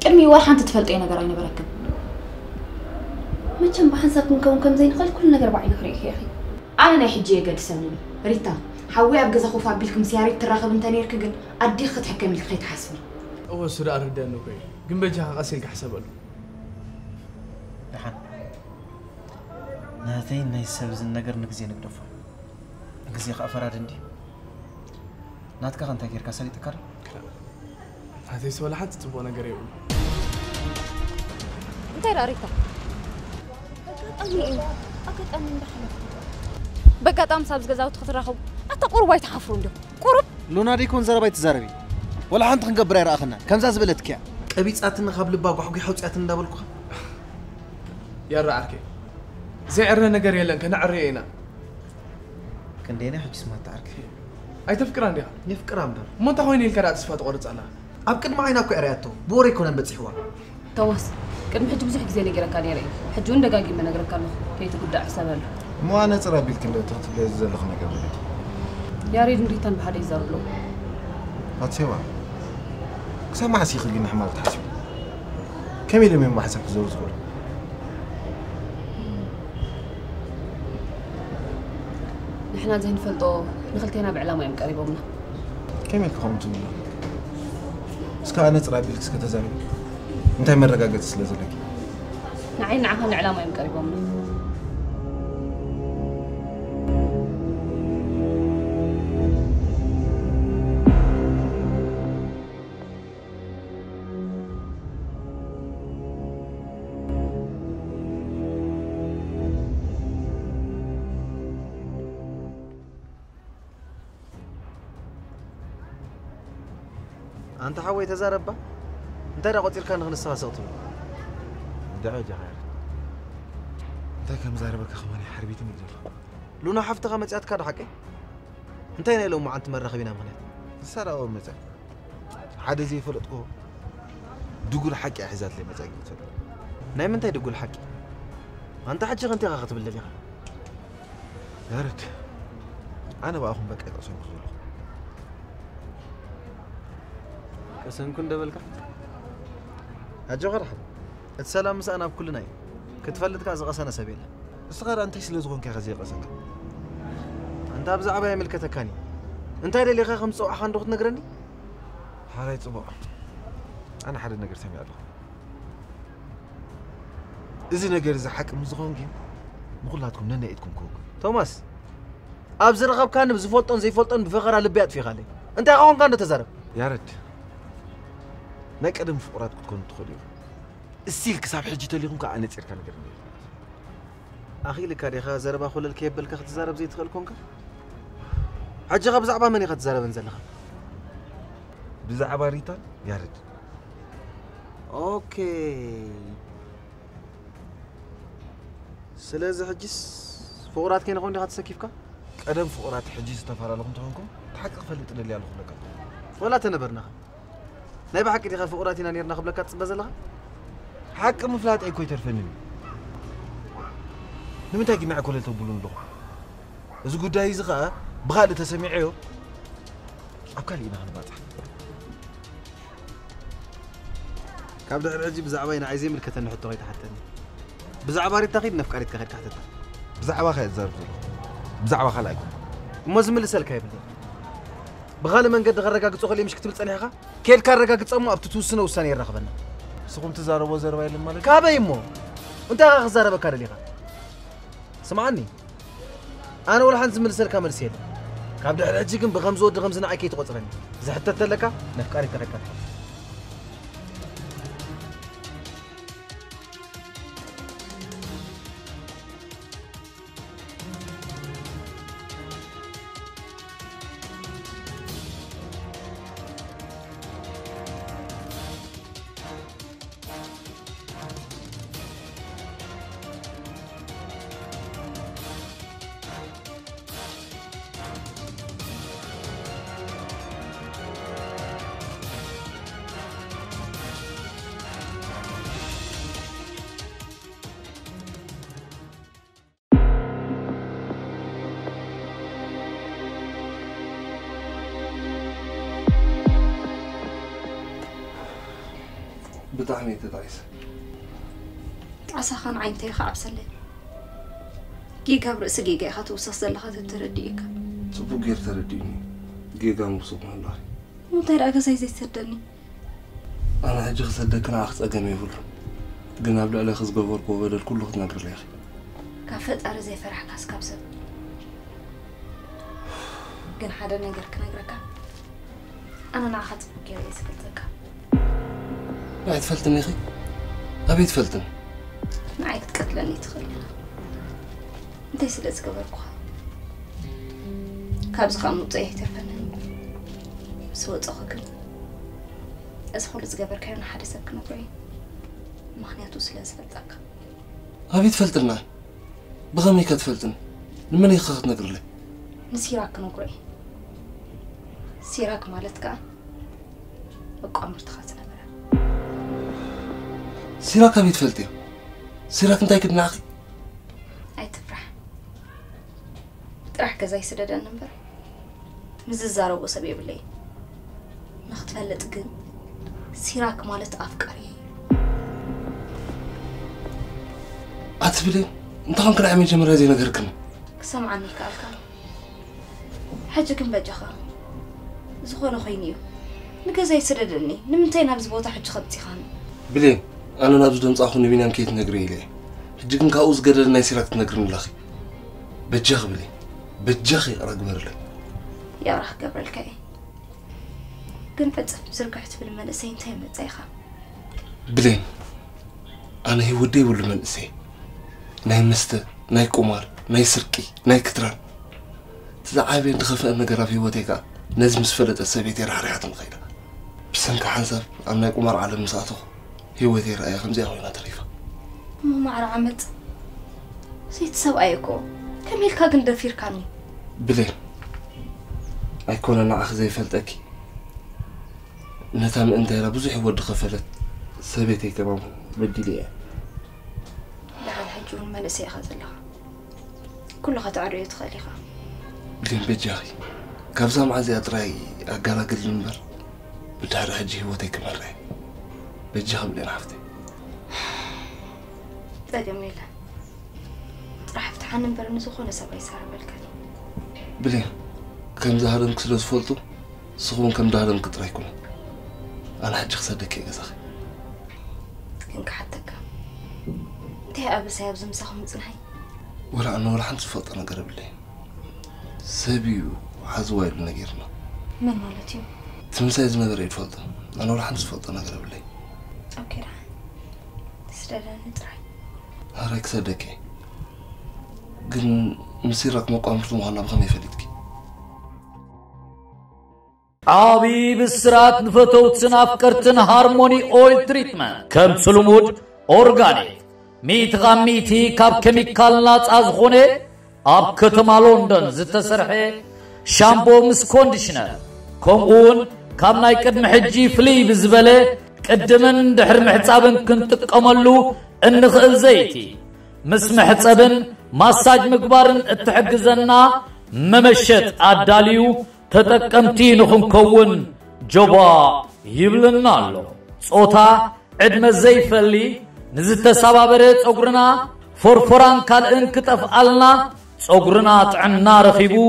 كمي واحد تتفلت أنا قرأنا بركب ما كم بحسب كم زين خل كل نجار بعين خريخ يا أخي أنا نحجي قد سنني ريتا حوي أبجز أخوف أبيلكم سيارة تراخب أنت نيرك قل أدي خد حكم الخيط حسبي أول سورة أرد أنه كي جنب جها غسيل كحسب له نحن نهتين نيسبز النجار نجزين نقدفه نجزي خافراد عندي ناتك أنت كير كسرت كار هذا يسوى لحد تبغى نجار يقول أنت يا ريتا أكيد أمين دخله بقى تام سابز جزاوت خطر أخو أتقرب وايد حفرون ده قرب لونا ديكون زربايت زربي ولا حنت خنقبر يا أخنا كم زاز بلتك يا أبيت أتنا قبل باب وحقي حوت أتنا دابلكوا يا رعركي زي عرنا نجار يلا كنا عرينا كان دينا حج اسمها تعرك أي تفكر عندها يفكر عم بر ما أنت خويني الكرات صفات قرص على أبكر معينا كو أرياتو بوري كنا بتسحوا توس كان محج بزح زي اللي جرى كان يري حجون دقاقي من نجرى كله كي تقول حساب له مو أنا ترى بيلكن لو تحت بيز زلخنا قبل يا ريت نريتن بحد يزار له هاتسوا سامع سيخ اللي نحمل تحسب كم يلي من ما حسك زور زور نحن زين فلتو نخلتينا بعلامة يم قريبة منا كم يلي خمسة منا سكا أنا ترى بيلك سكا تزاري أنت من رجعت سلزلك نعين نعمل علامة يم قريبة منا أنت حوي تزاربا أنت را قتل كان غنسها صوتي دعوة جهار أنت كم زاربك خماني حربيتي مقدر لونا حفت غمت أت كار حكي أنت هنا لو ما أنت مرة خبينا منه سارة أول متى حد زي فلتكو دقول حكي أحزات لي متى قلت نايم أنت يدقول حكي أنت حد شغل أنت غاخت بالليل يا ريت أنا بأخون بك أصلا خذوله كسن كن دبلك أجو غرح السلام مسا أنا بكل ناي كتفلت كاز غسنا سبيل الصغار أنت إيش لزغون كغزي قصك أنت أبزع عباية ملكتك كاني أنت اللي خا خمسة وحن روح نقرني حالي طبع أنا حد نقر سمي الله إذا نقر إذا حكم زغون جيم مغلاتكم ننا إيدكم كوك توماس أبزر غاب كان بزفولتون زي فولتون بفقرة لبيات في خالي أنت أخوان كان تزرب يا رد نقدم فقرات تكون تدخلي السيل كساب حجي تليهم كأنا تصير كان نقر أخي لك هذه خا زربا خل الكيبل كخت زرب زي تخلكم كا حجي غاب زعبا مني خت زرب نزلها بزعبا ريتان يا رد أوكي سلازة حجيس فقرات كين أخوان خت سكيفك قدم فقرات حجي استفار لكم تهونكم تحقق فلت اللي على خلك ولا تنبرنا نايب حكي دي فقراتنا نيرنا قبل كات بزلها حق مفلات أي كويتر فنني نمتى أجي معك ولا تقولون له إذا قد يزغى بغالي تسمعيه أكلي أنا باتح كابد العجيب بزعبين عايزين ملكة نحط راي تحتني بزعباري تغيب نفكاري تغيب تحتها بزعبا خير زارب بزعبا خلاك مزم اللي سلك هاي بلي بغالي من قد غرقا قصو خلي مش كتبت صنيحه كيل كان رقا قصو مو ابتتوسنه وساني يرخبنا سقوم تزاربو زربا يلم مالك كابا يمو انت غزاربا كارليغا سمعني انا ولا حنزم اللي سلك عمل سيل كابد العجيب بغمز ود غمزنا عكي تقصرني اذا حتى تلك نفكاري تغيب بطعمي تدعيس عسى خان عينتي خاب سلم جيجا برأس جيجا خاتوسس زلها تترديك صبو غير ترديني جيجا مبسوط من الله مو ترى زي تردني انا حجي خصدك انا اخذ اقامي يقول قلنا بلا على خص قبر بدل كله تنقر لي اخي كافت ار زي فرح كاس كابسب كان حدا نغيرك انا ناخذ بكي يسكتك بعد فلتن يا اخي ابي تفلتن معي تقتلني تخلي انت سلز قبركوا كابز قامو طيح تفنن سوى صخك اسخل زغبر كان حدثك نبري مخنياتو سلز فلتك ابي تفلتنا بغمي كتفلتن لمن يخاخت نقر لي نسيراك نقري سيراك مالتك بقى عمرت خاصنا سيراك ابي تفلتي سيراك انت كدنا اخي اي تفرح طرح كذا يسدد النمبر مززارو وسبي بلي نختفلت كن سيراك مالت افكاري اتبلي انت هم كنا عمي جمره زي نغيركم سمعني كالكم حجكم بجخا زخونه خينيو نكذا يسددني نمتين نابز بوتا حج خدتي خان بلي انا نابز دمص اخو نبينام كيت نغري لي حجكم كاوز قدر ناي سيراك تنغرن لخي بجخ بلي بجخي رغبر لي يا راح قبل الكاي كن فتصف زرقحت بالملسين تايم مصيخه بلين انا هي ودي ولا منسي ناي مست ناي قمار ناي سرقي ناي كتران تزعابين تخفى النجار في وتيكا نزم سفلت السبيت يرحريات مخيله بسنك حسب أنا ناي قمار على مساطه هي ودي رأي خمسة هوينا تريفة مو معر عمد سيت سوايكو كميل كاغن دفير كاني بلين أيكون أنا أخذي فلتك نتام أنت يا بزح ود خفلت سبيتي كمان بدي ليه بعد حجون ملسي أخذ لها كلها تعري تخليها بلين بجاي كابزا مع زي أطراي أقرأ قد المنبر بتعرى حجي هو تيك مرة بجاي بلين عفتي ده جميلة راح افتح النمبر نسخونه سبعي سارة بالكاني بلين كم زهرن كسلوس فولتو سخون كم زهرن كتر يكون أنا حج خسرتك يا جزاخي إنك حتىك أنت يا أبو سياب زمسخهم زنهاي ولا أنا ولا حنت فوت أنا قرب لي سبيو حزواي بنجيرنا من مالتيو تمسايز ما دري فوت أنا ولا حنت فوت أنا قرب لي أوكي راح تسرد نتراي هراك صدقي قن مسيرك مقام في المهنا بخمي فلتك عابي بالسرات نفتوت سنافكرتن هارموني اويل تريتمنت كم سلمود اورغانيك ميت غميتي كاب كيميكال ناص ازخونه اب كتما لندن زتسرحه شامبو مس كونديشنر كومون كاب ناي قدم حجي فلي بزبله أسكدمن دحر محصابن كنت قملو النخل زيتي مس محصابن ماساج مقبارن اتحجزنا ممشت عداليو تتقمتي نخن كون جبا يبلنا له صوتا عدم زيفلي نزت سبابرت صغرنا فرفران كال انكتف علنا صغرنا طعنا رخيبو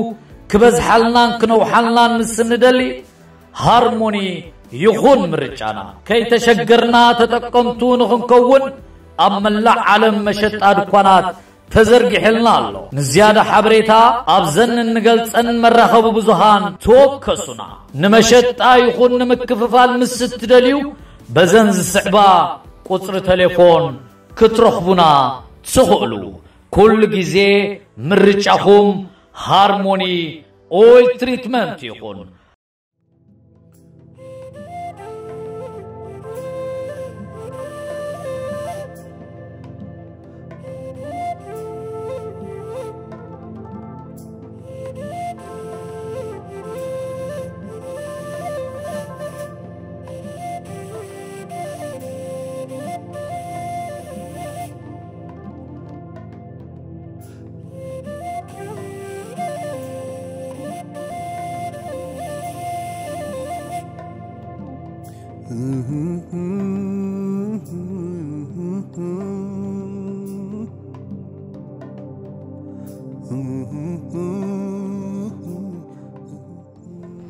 كبز حلنا كنو حلنا نسندلي هارموني يخون مرجانا كي تشجرنا تتقمتو نخن كون أما الله عالم مشت أدقانات تزرق حلنا له نزيادة حبريتا أبزن النقلت أن مرخب بزهان توكسنا نمشت آيخون نمكففال مست دليو بزنز السعبا قطر تليفون كترخبنا تسخلو كل جزي مرجعهم هارموني أويل تريتمنت يخون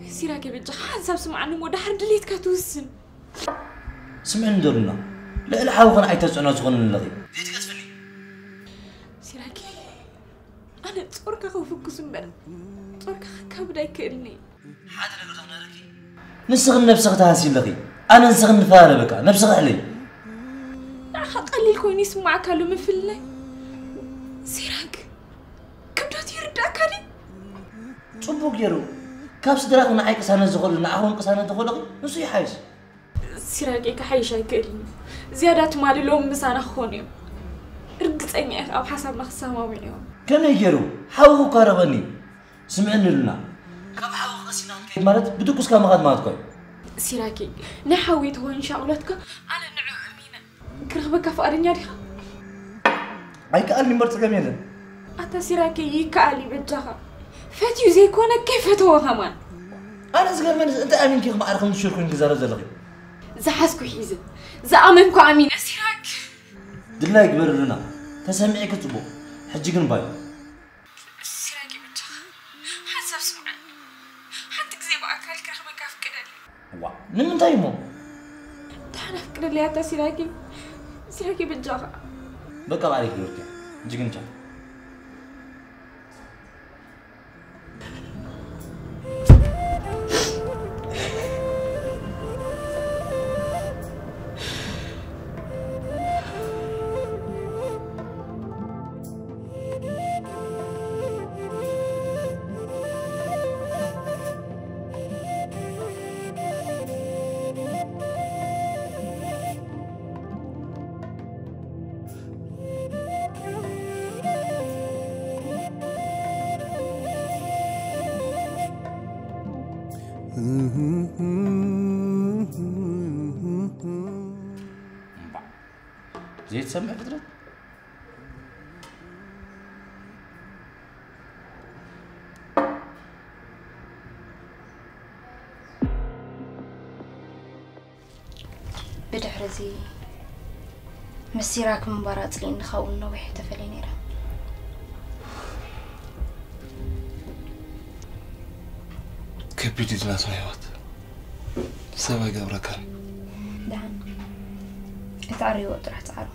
سيراك بيجي حساب سمعني مو دحر دليت كاتوسن سمعن دورنا لا لا حاول عايز تسعنا زغن اللغي ديت كتفني سيراكي انا تصورك خوفك سمبر تصورك كبدا يكلني حاضر لك انا ركي نسغن نفسك تاسي اللغي انا نسغن فاره بك نفسك علي قليل كويني سمعك له مفله سيراك كبدات يرداك علي صبوك يرو كابس دراك نعيك سنة زغل نعهم قسنة دخول نسي حايس سيراكي كحيش هيكلني زيادات مالي لهم مسانا خونيو رقص اني او حسب ما خصامه معيهم كم يجرو حاولوا قربني سمعنا لنا كم حاول قسنا كيف مالت بدوكس كم غاد ما تقول سيراكي نحاويت هو ان شاء الله انا نعو امينه كرغبك فارنيا ديها اي كاني مرت كميلا اتا سيراكي يكالي بجها فاتيو زي كونك كيف تو كمان انا زغل من انت امين كيف ما اعرف نشوفكم جزاره زلغي زحسكو حيزه زامنكو امينه سيراك دلا يكبر لنا تسمعي كتبو حجي كن باي سيراكي بجها حسب سمع حتى زي باكل كرغبك افكدلي وا من تايمو تعال افكدلي اتا سيراكي بجها بقى عليك دورك جيكن تشا زي تسمع فترة بدحرزي مسيراك من برات لي نخون نوح تفلي نيرا كبيدي ناس مايوات سوى قبركان دعم اتعري وقت راح تعرو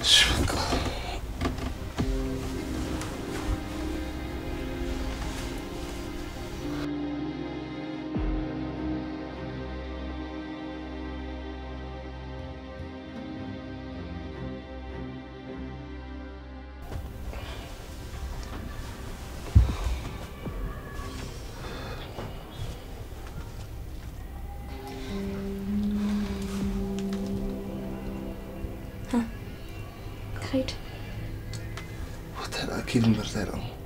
شبك خير وترى أكيد مرتين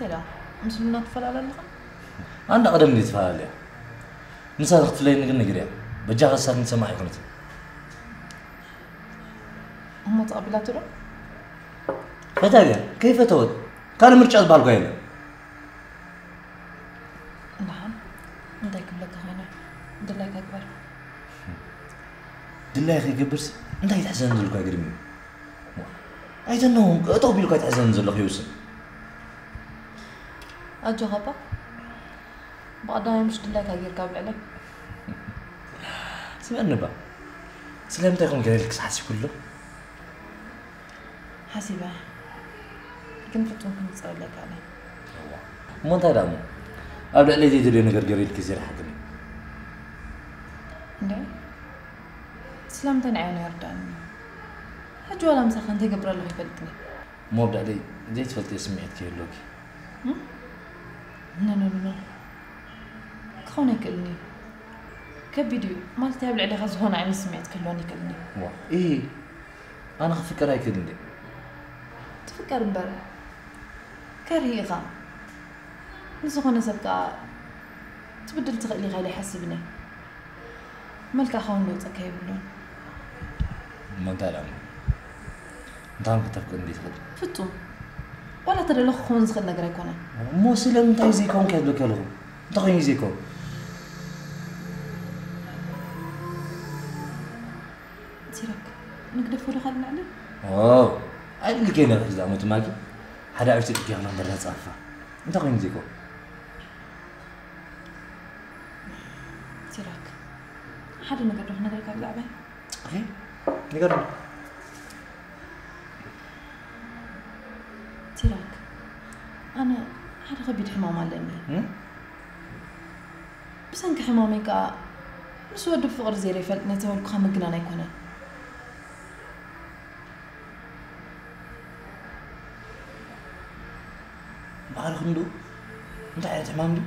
انت لا مسلمنا تفعل لك أنا قدم لي تفعل لي نسا تختلين نقريا بجاه صار نسمع يكونت هم تقبلات له فتاة كيف تود كان مرجع بالقايله نعم انت لك هنا دلك اكبر دلك يكبرس انت يتحزن لك اقرمي I don't know طوبي لك يتحزن لك يوسف اجو غبا بعدها مش دلك غير قبل عليك سمعنا بقى سلامتك يكون قال لك حاسب كله حاسبه كنت ممكن تصير لك عليه مو انت دامو ابدا لي تدري نقر قريت كثير حقني ليه سلامتني عيني يرداني حج ولا مسخن تقبر الله يفلتني مو ابدا لي زي تفلتي سمعت كي لوكي لا كوني كلني كبديو مالتي قبل عليه غزهون عين سمعت كلوني كلني ايه انا خفكر هاي كلني تفكر مبرر كرهيغا نسخون سبقا تبدل تغلي غالي حسبني مالك خون لو تكاي بلون ما انت لا انت عم تفكر ندي تفكر فتو ولا ترى لو خون زغل نقرا يكون مو سلام انت يزيكون كيدلو كلو انت غين يزيكون تيرك نقدر فولو خلنا عليه اوه اللي كاين في زعما تماكي حدا عرفتي كي انا ندير صافا انت غين يزيكون تيرك حدا نقدر نقرا قبل لعبه اخي نقرا تيرك انا حدا غبيت حمام علمني بس انك حمامي كا مش ود فقر زيري فلتني تقول خا مقنا يكون بعرف ندو انت عايز حمام دي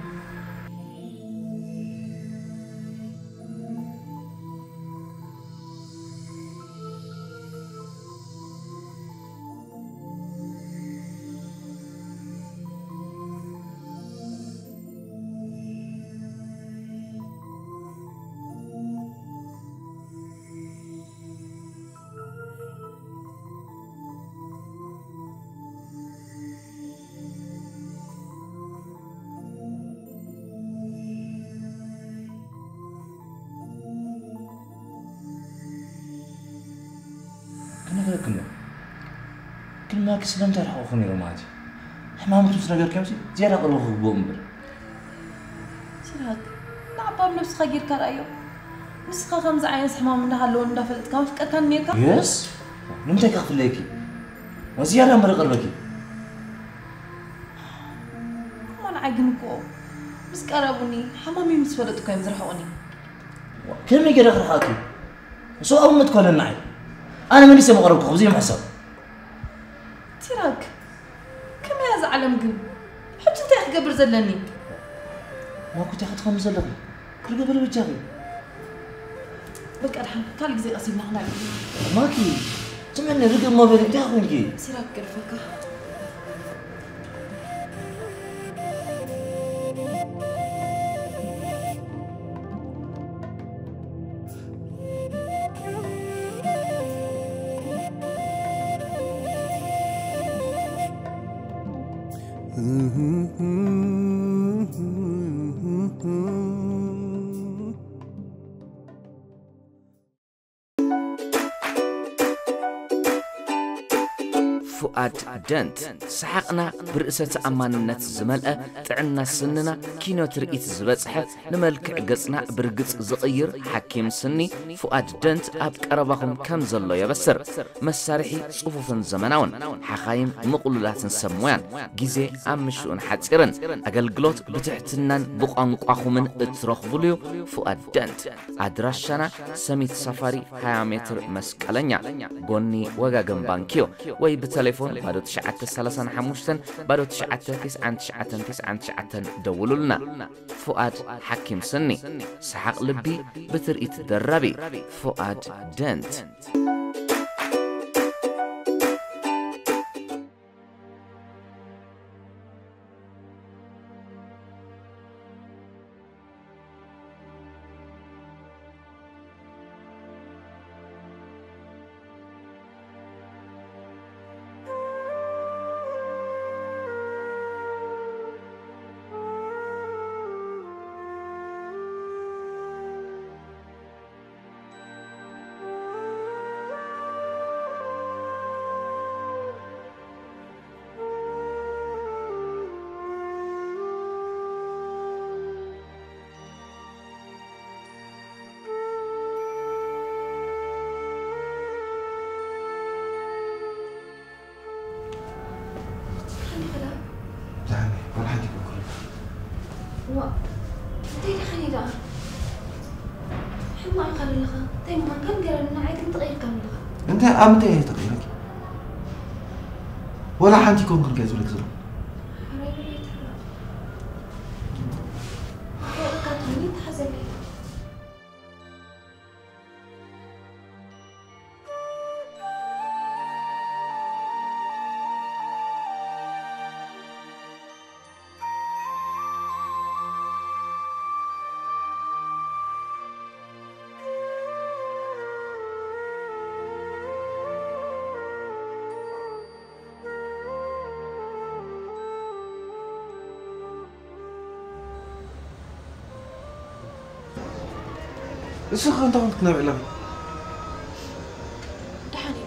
كل ما كسلم ترى أخوني رمادي حمام خمس نجار كمسي زيادة قلوه بومبر شراك نعبر نفس خير كرايو نسخة خمس عينس حمام من هاللون ده فلت كم فكر كان ميركا يس نمتى كخف ليكي وزيادة مرة قلبكي ما نعجنكو بس قربوني حمامي مسفلتو كم زرحوني كم يجي دخل حاكي سو أول ما تكون معي أنا ماني سامع قربك خبزي محسب تيراك كم يا زعلم قل حج انت يا قبر زلني ما كنت أخذ خمس زلقي كل قبل بتجاغي بك الحين كان زي أصيبنا هنا ماكي سمعني رقم ما بالي تاخذني تيراك قرفك فؤاد دنت سحقنا برئسة أمانة زملأ تعنا سننا كينو ترئيت زبصحة نملك قصنا برقص زغير حكيم سني فؤاد دنت أب قرباكم كم زلو يبسر مسارحي صفوفا زمناون حخايم مقلولات سموان جيزي أمشون حتيرن أقلقلوت بتحتنان بقانقاخو من اترخبوليو فؤاد دنت أدراشنا سميت سفاري 20 متر مسكالنيا قوني وغاقن بانكيو وي بتليفون بارو تشعات سلسان حموشتن بارو تشعات تسعان دولو لنا فؤاد حكيم سني سحق لبي بترئيت دربي فؤاد دنت حما خلي لها تيم ما كان قال لنا عايزين تغير كاملها انت امتى ايه تغيرك ولا حنتي كون كن جازو لك زلو السوق انت كنت نابع لها دحاني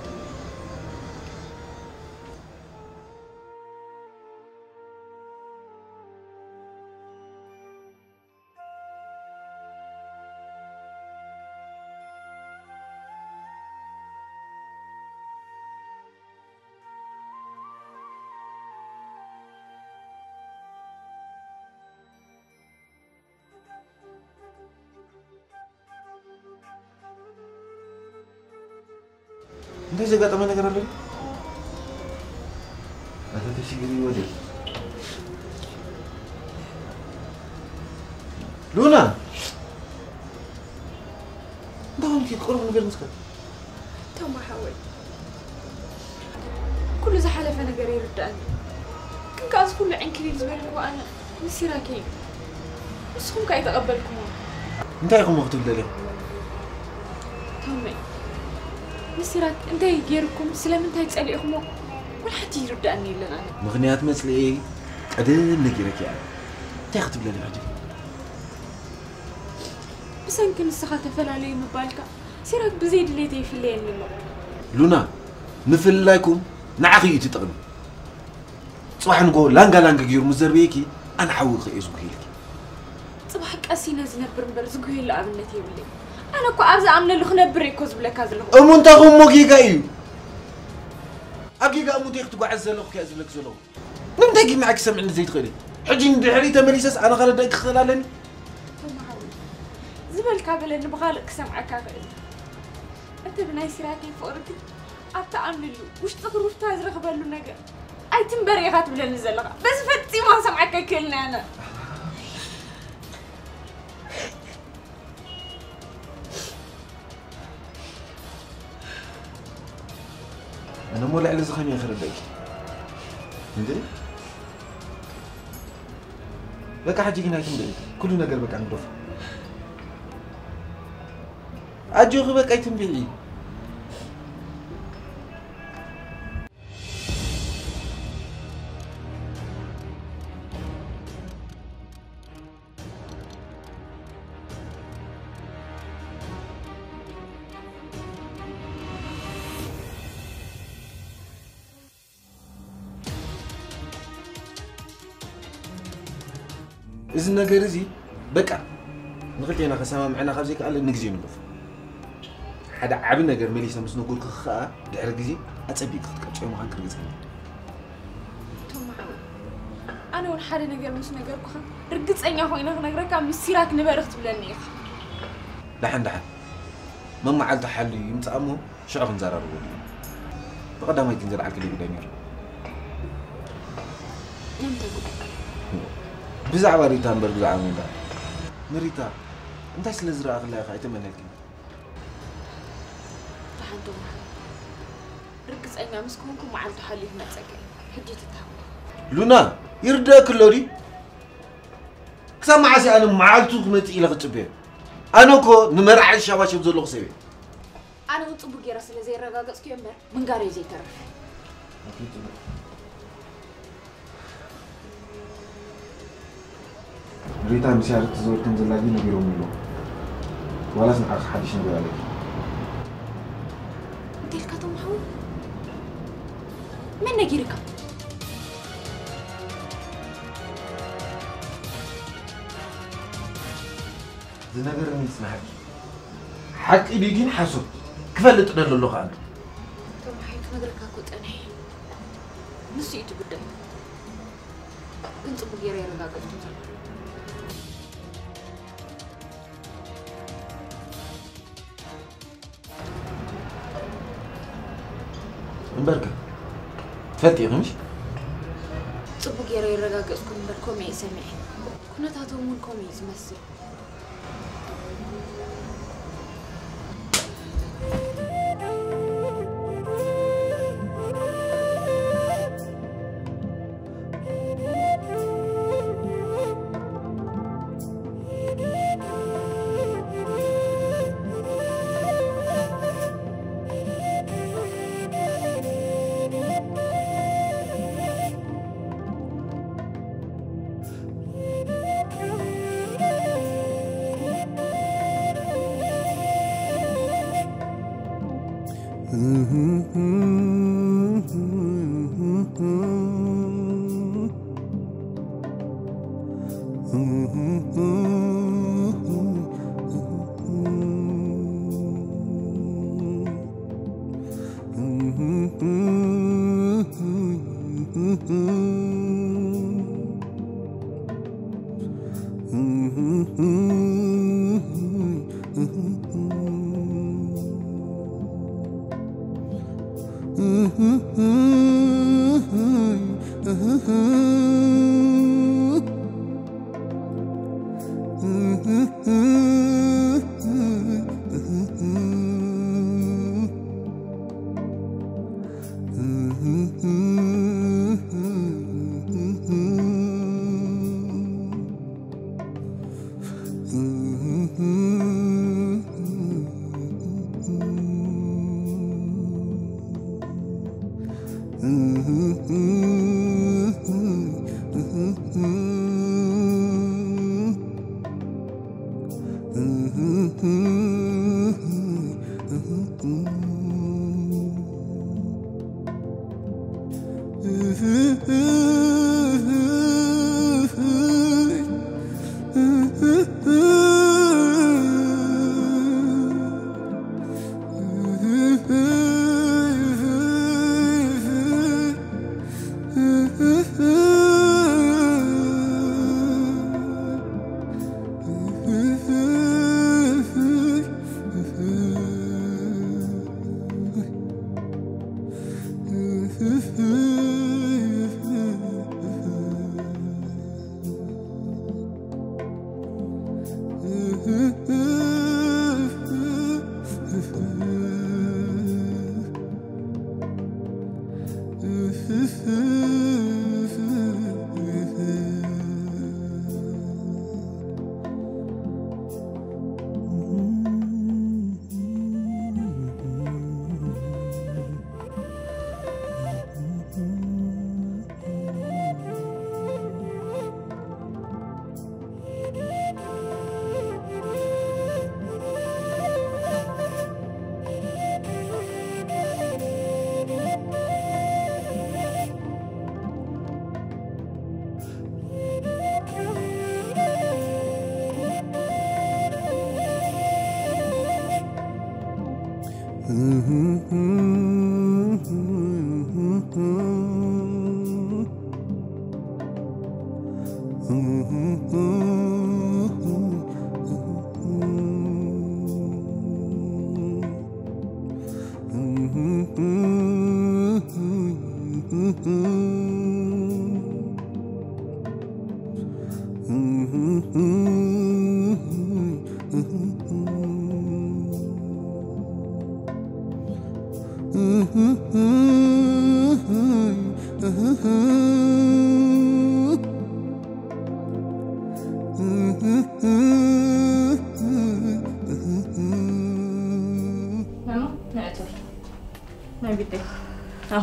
انت jaga teman negara lain ada di sini wajah Luna انت ممكن تقرب من غير مسكت تو ما حاول كل زحلفه ነገር ይርዳኝ ግን ካዝ ሁሉ عنكري ዝብልኩ انا مسيراكي እስኩም ካይ ተቀበልኩም انت يقوم وقت الليل تومي مسيرات انت يجيركم سلامنت هيتصليكم ولا حد يرداني لنا مغنيات مسلي قدم نجيرك يعني تاخذ بلا عجب بس يمكن السخات فلالي مبالكا سيرك بزيد اللي تي في الليل منه لونا نفلايكم نعخي تتقن صباح نقول لانغا غير مزربيكي انا حاول خيسو كيلك صباح قاسينا زنبر برزقو يلا ابنتي بلي انا كو ابز امن اللي خنبر يكوز بلك هذا له امونتا غمو كيغا ايو اكيغا امو تيختو عزلو كازلك زلو نمتاكي معك سمعني زيت خيري حجي ندحري تمليسس انا غلط داك خلالني زبل كابل نبغالك سمعك كابل انت بناي سيراكي فورك اتعمل وش تقرو تاز رغبلو نجا اي تنبري غات بلا نزلغ بس فتي ما سمعك كلنا انا أنا مولع على زخمي آخر الدقيقة. مدري؟ لك حاجة هنا كم كلنا قلبك عن رفع. أجو غبك أي تنبيعي. إذا نجرزي بقى نقولينا خسامة معنا خبزيك قال نجزي نقف حدا عبي نجر مليس نمس نقول خاء دحر جزي أتصبيك خدك شو ما هنكر جزي توم أنا والحد نجر مش نجر كخا رجعت أني أخوينا نجرك عم يصيرك نبرخت بلاني دحن ما معلت حلي يمتأمه شعف نزرر ولي بقدر ما يتنزل على كل بدنير بزعوا ريتا نبر بزعوا من ده مريتا انت ايش لزرع اغلى خا يتمنى لك تحدوا ركز انا مسكونكم معلتو حلي هنا تسكي حجيت تتهوى لونا يردك لوري كسمع سي انا معلتو متي الى قطبي انا كو نمرع الشباشب زلو قصبي انا وطبو غير سلا زي رغاغص كيمر من غاري زي ترف ريتا مسيارة تزور تنزل لدي نبيرو ملو ولا سمع حدش نبير عليك ديلك تو محو من نجيرك زنجر مين سمعك حق بيجين حسب كفلت دلو له قال تو محيت نجرك اكو طني نسيت قدام كنت بغير رغاغص بركة تفلتي غمش صبو غير يرغاغصكم بركم يسمع كنتاتهم كوم يزمسل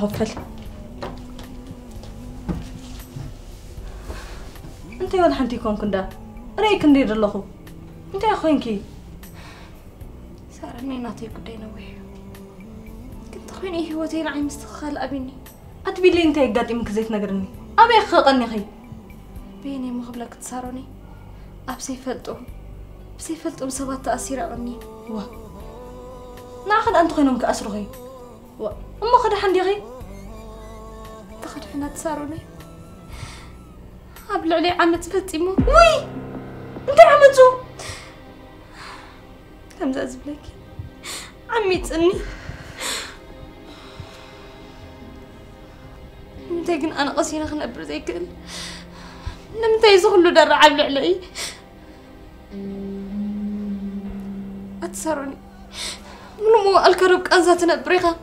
أخفل أنت وين حنتي كون كندا رأيك ندير الله أنت يا أخوينكي سارني نعطيك دينا وياه كنت خويني هو تيل عين مستخال أبيني أتبي لي أنت يقدر إمك زيت نقرني أبي خلقني خي بيني مقبلك تساروني بسيفلتهم سبات تأثير عني ناخذ أنت خوينهم كأسر خي أما خد حندي غي تاخد حنا تساروني قبل علي عمت فتيمو وي انت عمتو كم زاز بلاكي عمي تسني نمتى كن أنا قصينا خنبر زي كل نمتى يزغلوا درع على علي أتسرني منو مو الكرب كأنزة تنبريها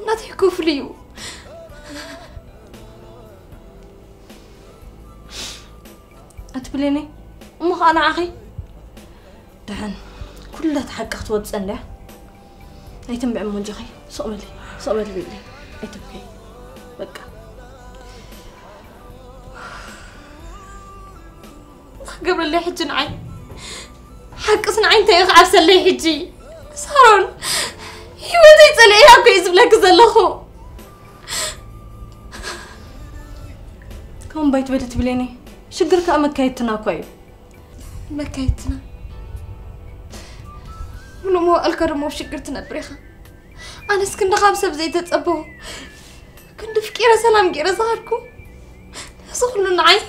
ناتي كوفليو أتبليني أمه أنا أخي دهن كلها تحققت واتسأل أيتم بعمون جخي صقبلي بيلي أيتم كي بقى قبل اللي حجن عين حق صنعين تيغ عبس اللي حجي صارون هيوتي تسألي أكو يزبلك زلخو كم بيت بدت بليني شقرك أمكايتنا كوي مكايتنا منو مو الكرمو شقرتنا بريخة أنا سكن خامسة بزيت تأبو كنت فكيرة سلام كيرة صاركو صغلوا نعي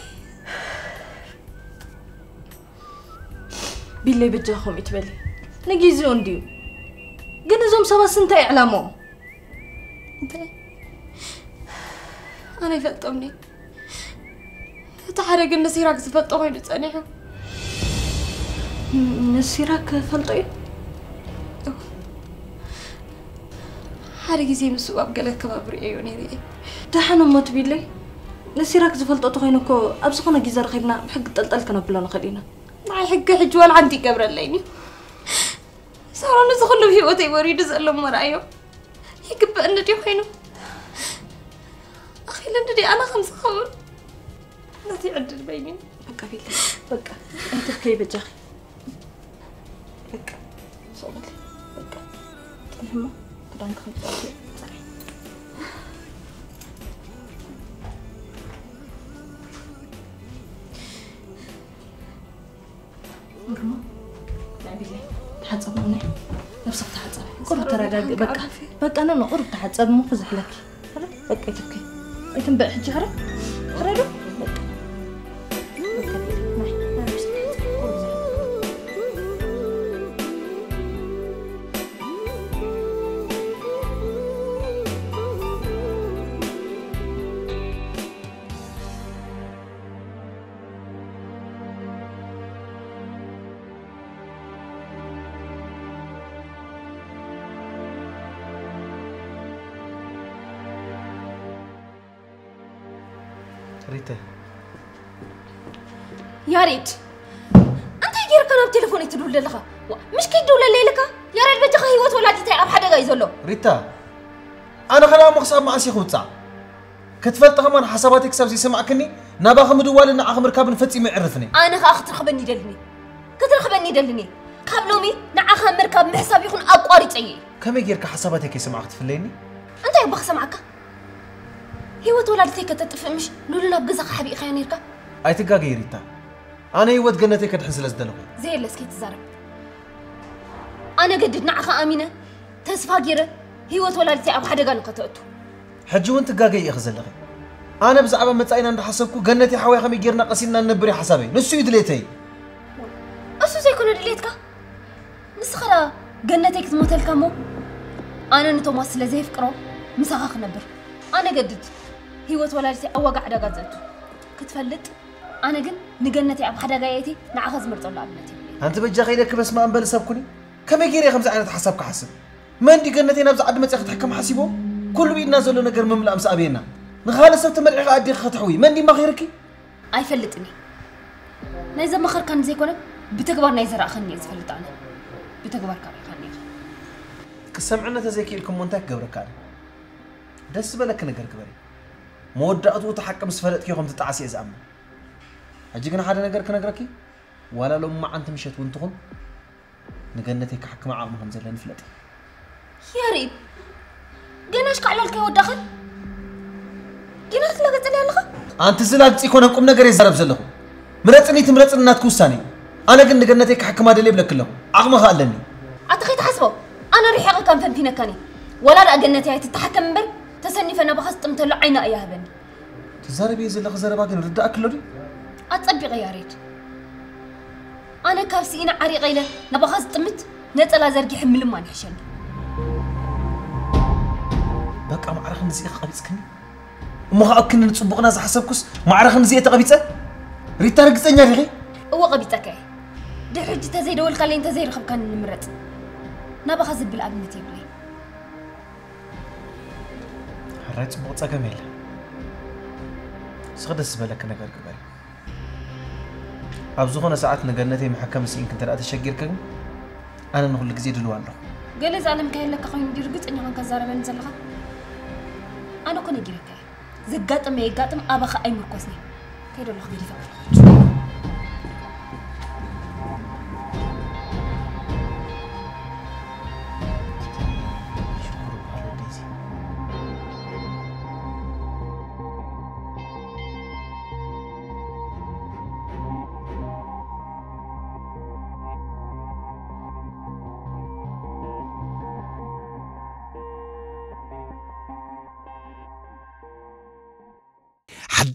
بالله بجاهم يتبلي نجيزون ديو جنزهم سوا سنتا إعلامو انت أنا يفلتمني تحرق النسيراك زفتوه يتسانيحو نسيراك فلطي حرق زي مسواب قالك كبابري ايوني ري دحنا موت بيلي نسيراك زفلطو تخينكو أبسخونا جيزار خيبنا بحق تلتلك نبلون خلينا معي حق حجوال عندي قبر الليني صاروا نزغلوا في وتي وريد زلهم مرايو يكب أن دي خينو أخي لندي أنا 5 خول نتي عدل بيني بقى بيلي بقى أنت بكي بجاخي بقى صوبلي بقى تفهمه كدانك 5 مرمى لا بالله تحصب مني نفسك تحصب قرب تراجع بقى أنا نقرب تحصب مو فزح لك بقى تبكي أنت بقى حجي هرب هرب ريتا يا ريت أنت يجيرك أنا بتليفوني تدول لها مش كي تدول ليلك يا ريت بتجي هيوت ولا تتعب أب حدا جايزه له ريتا أنا خلا مقصاب مع أسي خوتسع كتفلت كمان حساباتك سبزي سمعكني نبا خمد والنا عخمر كابن فتي معرفني أنا خاطر خبني دلني كتر خبني دلني قبلومي نعخ مركب محساب يكون أقاري تأيي كم يجيرك حساباتك يسمعك تفليني أنت يبغى سمعك هيوت ولا تتفهمش لولا بجزق حبي خيانيرك أي تجاجي ريتا أنا هيوت جنتك كتحس لزدلو زي اللي سكيت الزرب أنا قد نعخ أمينة تسفى جيرة هيوت ولا أبو حدا قال قطعته حجو أنت جاجي يخزل لغي أنا بزعبا متأين عند حسبكو جنتي حوي خمي جيرنا قصينا نبري حسابي نسوي دليتي أسو زي كنا دليتك نسخرا جنتك تموت الكامو أنا نتوماس لزي فكرو مسخخ نبر أنا قدد هيوت ولا أوقع حدا قزلته كتفلت أنا قل نجنتي أبو حدا جايتي نعخذ مرت ولا ابنتي أنت بتجاهي لك بس ما أنبل سبكوني كم يجري 5 عينات حسابك حسب ما عندي جنتي نبز عد ما تحكم حسيبه كل بيد نازل نجر مملأ أمس أبينا نخالص سبت ملعق أدي خطحوي ما عندي ما غيركي أي فلتني نايزة مخر كان زي كونه بتكبر نايزة رأخني إذا فلت أنا بتكبر كان خني كسمعنا تزكي لكم منتك جبرك أنا دس بالك نجر كبري مودة أطو تحكم سفلت كيهم تتعسي إذا أمن أجيكنا حدا نجر كنجركي ولا لو ما أنت مشيت وانتقن نجنتك حكم عامهم زي اللي نفلتي يا ريت جناش كعلل كي ودخل جناش لا قتل يالله أنت زلاج يكون أنكم نجري زرب زلهم مرتني تمرتن ناتكو ساني أنا قلنا جنتك حكم هذا اللي بلك له عقمه خالني أتخيل حسبه أنا ريحة كان فهمتينا كاني ولا لا جنتي هاي تتحكم بر تسني فأنا بخصت مطلع عينا أيها بني تزاربي يزل غزارة باقي نرد أكله أتصبي غياريت أنا كافسينا عري غيله نبخصت مت نتلا زرقي حمل ما نحشن بقى معرخ نسيخ قبيسكني ما أكن نصبغنا زح حسبكوس ما عرخن زي تقبيته ريتا رقصني ريغي هو قبيتك ده حج تزيد أول قال أنت زي رخب كان المرت نبى خزب بالأبنة يبلي حريت صبغتها كميل سخدس بالك أنا قال قبل أبزخنا ساعات نقلنتي محكم سين كنت رأت الشجير كم أنا نقول لك زيد الوان له قال زعلم كاين لك أخوي ندير قط إني ما كزارة من زلها أنا كوني جريك زقات ما يقات أبغى أي مركزني كيدو الله غيري فكر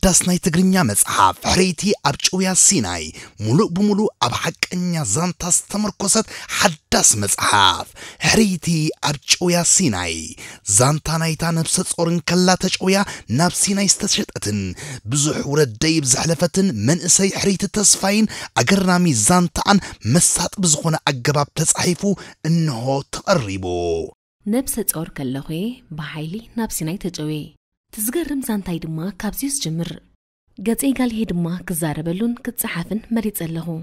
حدث ناي تقرنيا مصحف حريتي أبجويا سيناي ملو بملو أبحقنيا زانتاس تمركوست حدث مصحف حريتي أبجويا سيناي زانتا نايتا نفسس أورن كلا تجويا ناب سيناي استشتتن بزح وردي بزحلفتن من إسي حريتي تسفاين أقرنامي زانتان مسات بزخونا أقباب تسحيفو إنه تقربو نفسس أور كلاخي بحيلي ناب سيناي تجوي تزقرم زانتاي دما كابزيوس جمر قاطي قال هي دما كزاربلون كتصحافن مريت اللهو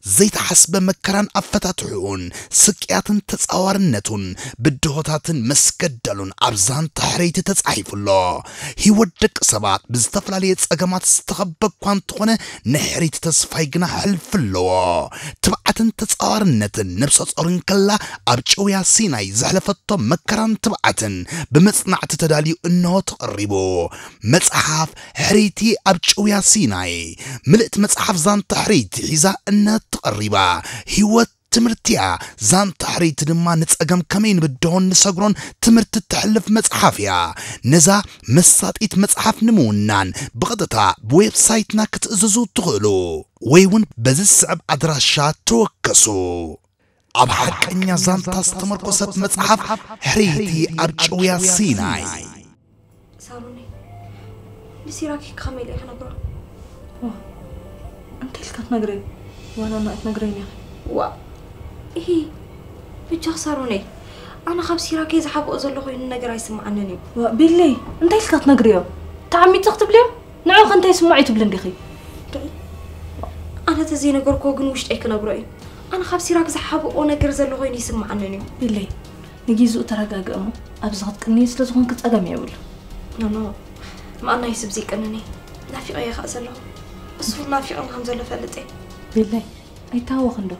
زيت حسب مكران أفتاتعون سكياتن تتصاورنتون بدهوتاتن مسكدلون أبزان تحريت تتصحيف الله هي ودك سبات بزتفلالية أقامات استخبق وانتخونه نحريت تصفايقنا حلف الله تبعتن تتصاورنتن نفسات أورن كلا أبجويا سيناي زحلفتو مكران تبعتن بمصنع تتداليو إنه تقربو مصحف حريتي أبجويا سيناي ملئت مصحف زان تحريت حيزا تقربا هيوت تمرتيا زان تحريت دما نتصقم كمين بدون نسقرون تمرت تحلف مصحفيا نزا مساطيت مصحف نمونان بغدتا بويب سايتنا كتأززو تغلو ويون بزسعب أدراشات توكسو أب حقنيا زان تستمر قصة مصحف حريتي أبجويا سيناي ساروني بسيراكي كامل إحنا برا أنت اللي كنت نقري وأنا ما أتنقريني إيه بجاه ساروني أنا خاب سيراكي زحاب أزل خوي النقرا يسمع عنني بالله أنت اللي كنت نقريه تعمي تكتب ليه نعم أنت يسمعي تبلن دخي أنا تزين قرقو جن وش أيك نقرأي أنا خاب سيراك زحاب أو نقر زل خوي يسمع عنني بالله نجيزو تراجع أمو أبزغت كنيس لازم كنت أجمع يقول نو ما أنا يسب زيك أنني لا في أي خاص له أصلا في أنا خمسة لفلتي بالله أي تاو خندو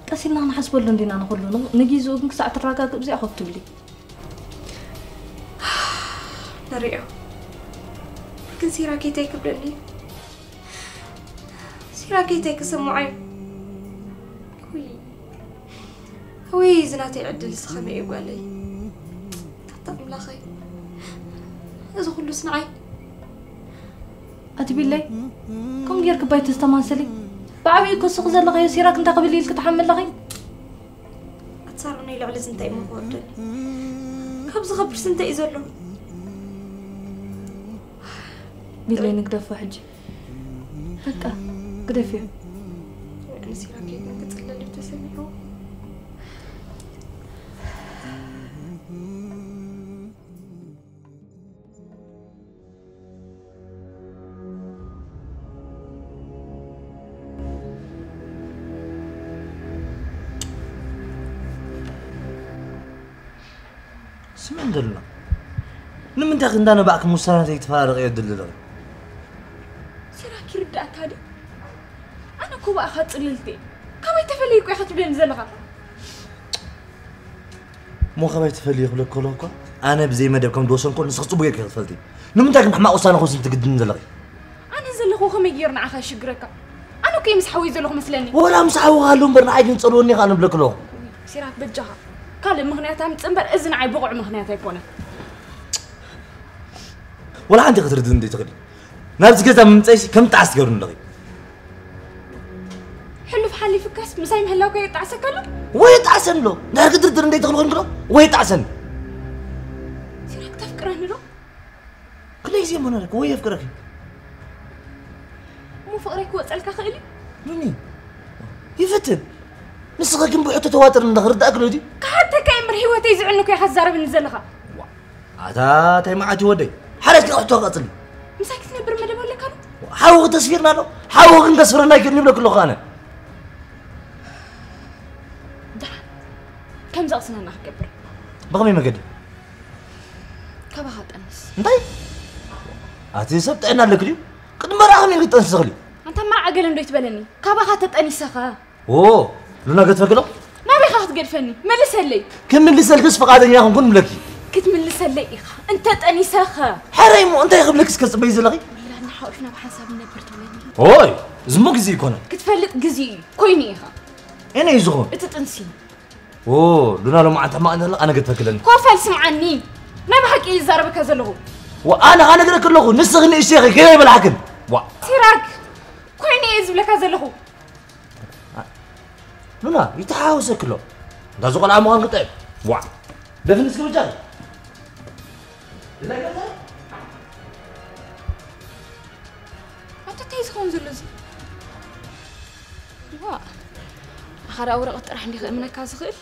كسينا نحسب لنا دينا نقول نجيزو كنك ساعة الراجع بزي أخذ تبلي نريو لكن سيراكي تيك بلني سيراكي تيك سمعي هوي زناتي عدل سخمي يقولي تحت ملاخي إذا كله صنعي أتبي لي كم ديرك بايت استمانسلي بعبي كسق زل غير سيراك انت قبل ليل كتحمل لغي أتصارني لعلى زنتي ما قدرني كابز خبر سنتي إزلو بالله نقدف حج هكا قدفي يعني سيراكي كنت تقلل بتسمعه سمعن دلنا لمن تاخذ عندنا باك مستند يتفارق يدلل سيراكي رد أكادي أنا كوبا أخذت للتي كم يتفليك وياخذ بين زلغة مو خبا يتفليك ولا كلوكا أنا بزي ما دبكم دوسن كل نسخت بويك يتفلتي لمن تاخذ محما أصلا خوس أنت قد نزلغي أنا زلغو خم يجيرنا عخا شجرك أنا كي مسحوي زلغو مثلني ولا مسحوي هالهم برنا عايزين تصلوني خانم بلكلو سيراك بجها قال مغنياتها متصنبر إذن عي بقع مغنياتها يكونه ولا عندي قدر دندي تغلي نابس كذا من تعيش كم تعس قرن لغي حلو في حالي فكاس مسايم هلاو كي يتعسك له ويتعسن له لا قدر دندي تغلو له ويتعسن سيراك تفكر له كل زي ما نرك وين يفكرك مو فقرك وصلك خيلي مني يفتن نسخه كم بحط تواتر النهر تاكلوا دي حتى كايمر هيوتي يزعنك يا خزارب نزلخه عتا تاي ما عاد ودي حرج قطو قتل مساكت نبر مدب ولا كانوا حاول تصفيرنا له حاول نتصفرنا يكني لك كله خانه كم زقسنا نخبر بغمي ما قد كبها تنس انتي اتي سبت انا لك دي قد مراغني اللي تنسغلي انت ما عقل اندو يتبلني كبها تطنيسخه اوه لنا قد فكلو ما بيخاف تقدفني ملسلي كم من لسه فقادني ياهم كن ملكي كنت من لسلي انت تطنيسخه حريمو انت يغبلك سكس بيزلغي لا انا حاولنا بحساب نبرت ولني اوي زمو غزي يكون كتفلت غزي كوينيها انا يزغون اتتنسي اوه لنا لو ما انت ما انا قد فكلني كوفل سمعني ما بحكي يزاربك زلغو وانا قلت لك له نسغني الشيخ كيف بالحكم وا سيراك كويني يزبلك زلغو لنا يتحاوسك له دا زقل عمو قطع وا دفنس كبجال لا كذا انت تيزخون زلزي وا خرا ورقه طرح ندي منك كازخل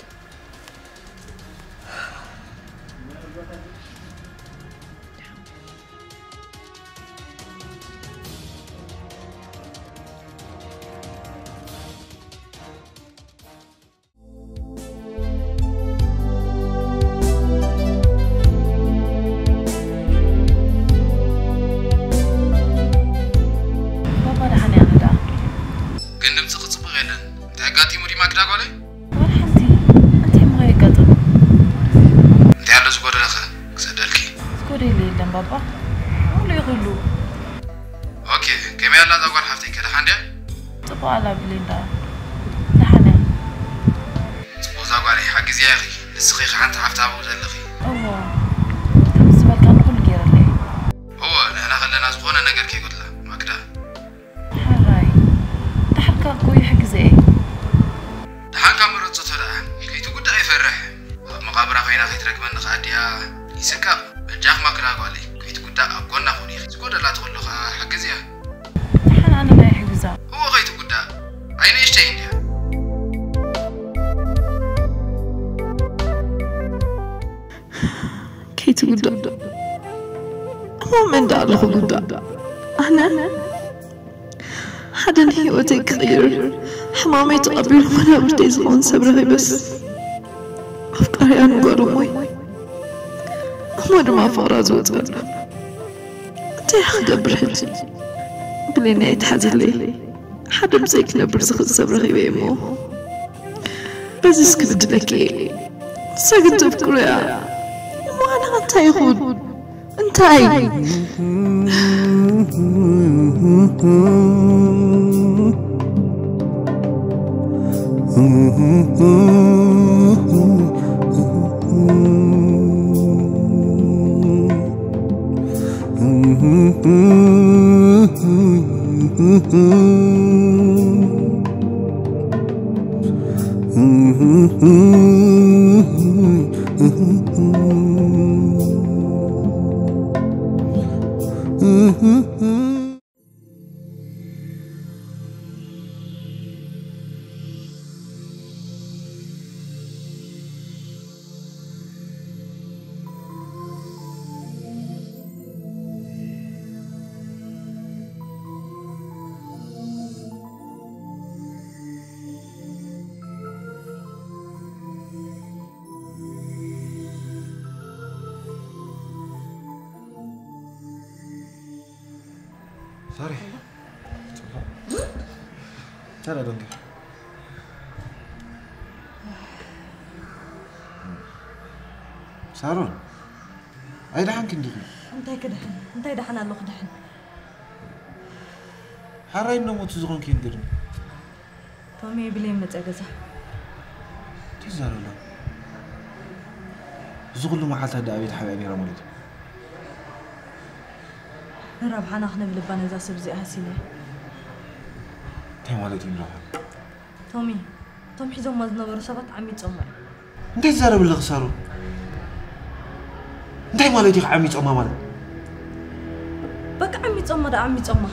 بابا ولا يغلو اوكي كم يلا زغور حفتي كده حندي تبغى على بليندا لحنا تبغى زغوري حق زي اخي السخيخ حنت حفتها ابو زلخي الله بالنسبه كان كل غير لي هو انا خلينا زغونه نجر كي قلت له ما كده حراي تحكى كوي حق زي حكى مرت ترى كي تقول ده يفرح مقابر اخينا خيت ركبنا خاديا يسكا جاك ما كده قالي كي تقول ده اقولنا خوني تقول لا تقول له حق زي انا لا يحجزا هو غيت تقول ده عين ايش تيجي كي تقول ده ما من ده له ده انا حدا هيوتي كثير حمامي تقبل ولا برتي زغون سبرغي بس افكاري انا قرموي عمر ما فراز وتغرب انت يا حدا برهجي بلينا يتحزن لي حدا بزيك نبرزخ السبرغي بيمو بس اسكت لكي ساقط بكريا ما انا انت يخون انتي Sorry. Cara dong. سارون أي دحين كندي انتي كدحن انتي دحن الله دحن حراين نمو تزغون كندرن تومي بلي متأجزة تزار له زغلو ما حتى داويت حبيبي رمولد نراب حنا خنا بلبان إذا سبزي هسيلة تهم والدي مروح تومي حزام مزنا برسبت عمي تأمر انت زار بالله خسارو انت مالتي عمي تأمر مالك عمي تصمى ده عمي تصمى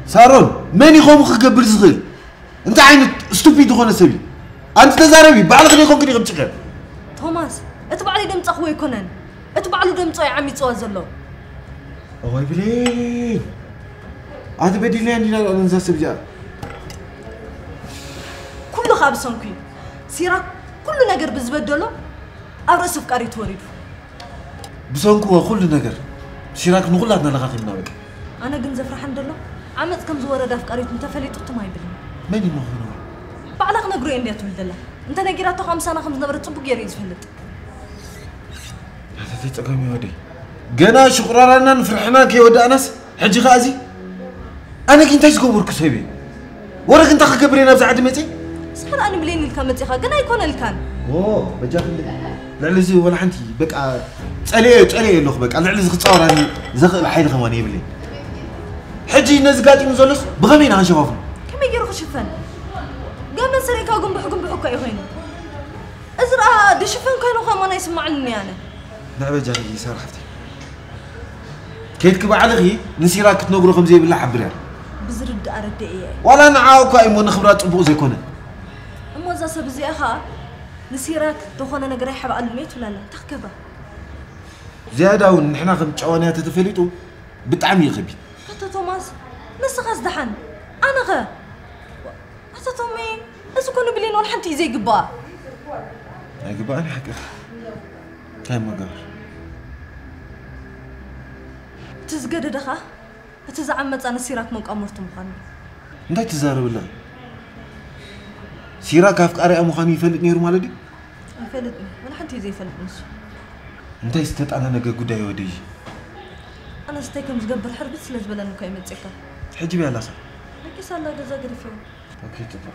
سارون من يخوم خقبر زغل انت عين ستوبيد غونه سبي انت تزاربي بعد غني يكون كدي غبطك توماس اتبعلي دم صخوي يكونن اتبعلو دم صاي عمي تصوا زلو اوي بلي هذا بدي لي عندنا ننسى سبجا كله خابسنكي سيرا كل نجر بزبدلو أرس فكاري توريدو بسونكو كل نجر سيراك نقولنا لغاقينا بك أنا جنزة فرحان دلو عمت كم زورة دافك قريت أنت فليت ما يبلي ماني نغنو بعلاق نقري إندي أتولد الله أنت نجيراتو 5 نبرة صبق يريز فلت هذا تتقامي ودي جنا شكرانا نفرحنا كي ودا أنس حجي غازي أنا كنت أشكو كسبي ورك أنت خكبرينا بزعد متي صار أنا بلين الكامتي خا جنا يكون الكان أوه بجاك لعلزي ولا حنتي بقى تسألي اللخ بقى لعلزي ختصور أني زخ حيل خواني يبلي حجي نزقاتي مزولس بغمين عن شفافنا كم يجي روح شفن قام سريكا قم بحكم كاي ازرع دي شفن كانوا خمانه يسمعني انا نعم جاكي صار حفتي كيتك بعلغي نسيراك تنقرو خمزي بالله حبريا بزرد ارد ايه ولا نعاوكا ايمون خبرات طبوق زي كونه اما ذا سبزي اخا نسيراك تخونه نغري يحب الميت ولا لا تخكبه زياده ونحنا خم ጨዋንያት ተፈሊጡ بጣም ይغቢ حتى توماس نسخ ازدحن انا غ حتى تومي اذا كنا بلين ولا حنتي زي قبا يا قبا انا حق كاين ما قال تزقد دخا تزعمت انا سيراك من قمرت مخان انت تزارب الله سيراك افقاري امخان يفلط نيرو مالدي يفلطني ولا حنتي زي يفلطني انت استطعنا نجا غداي ودي انا ستيكم زقبر حرب سلاز بلانو كاي متصيكا حجي بيا لاسا لكي سالا دزا غرفيو اوكي تبا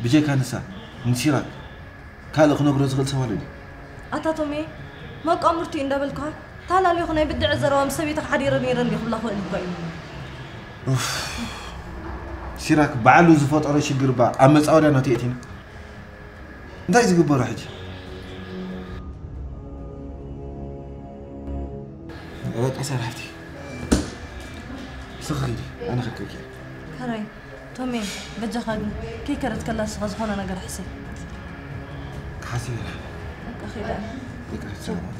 بيجي كانسا نسيراك قال خنو غرز غل سوالدي اتا تومي ما قمرتي اندبلكا تالا لي خناي بدع زراوم سبيتك حدير نيرن لي خلا خو الباي اوف سيراك بعلو زفطر شجر با امص اودي نتي اتين انت زغبر حجي أنا أسأل حفتي صغيري أنا خكيك كراي تومي بجا خاغن كي كرت كلا صغز هنا نقر حسين حسين أخي لا ذكرت سلامات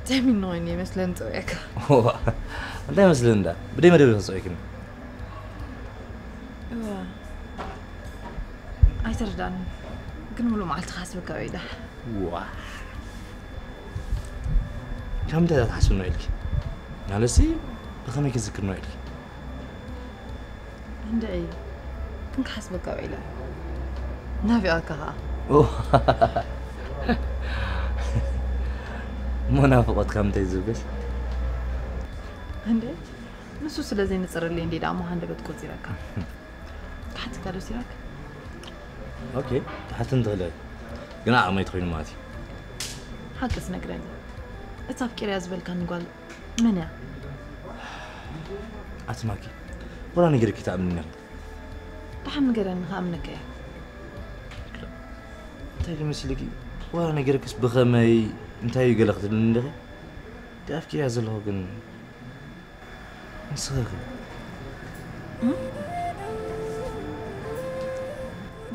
تامين نويني مثل انتو ياك انت مثل انت بدي ما دبي خصويكني ايوا اي تردان كنملو معلت خاسبك ويدا واه كم ده تحسب نويلك نالسي بخمي كذكر نويلك عندي كنك حسبك ويدا نافي اكها منافقات كم تيزوجس عندي نسو سلازي نصر اللي عندي دعمو هند بتكون زيراك حتى كادو زيراك اوكي حتى ندغلي قناع ما يتخين ماتي حقس نقراني اتصاب كيري ازبل كان نقول منع اسمعكي ولا نقرا كتاب منك رحم نقرا خامنك يا تايلي مسلكي ولا نقرا كس بخمي انتي قلقت لندغي تافكي يا زلو كن نصغي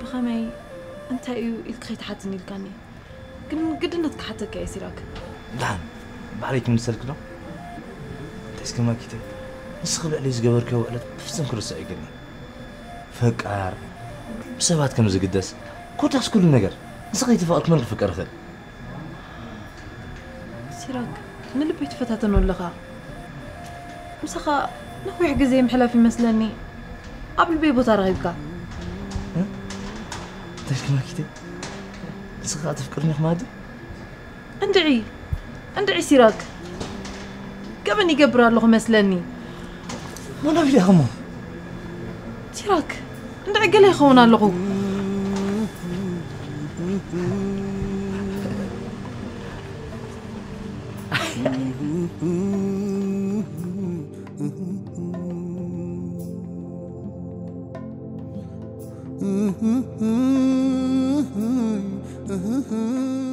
بخمي انتي الكخيت حاتني الكاني كن قدنتك حتى كي يسيراك دعم بعليك مسلك نو تسكي ما كيتك نسخل علي زقبرك وقلت بفسن كل ساعه قلنا فقار بسبات كم زقدس كوداس كل نجر نسخي تفاقت من الفكر خل سيراك نلبي تفتاتن ولغا مسخا نحوي حق زي محلافي مسلني قبل بيبو ترغيبك تسكي ما كيتك نسخة تفكرني خمادي اندعي سيراك كمان يقبر الله مسلني ما نبي أخمو سيراك اندعي قال يخونا اللغو Mm-hmm.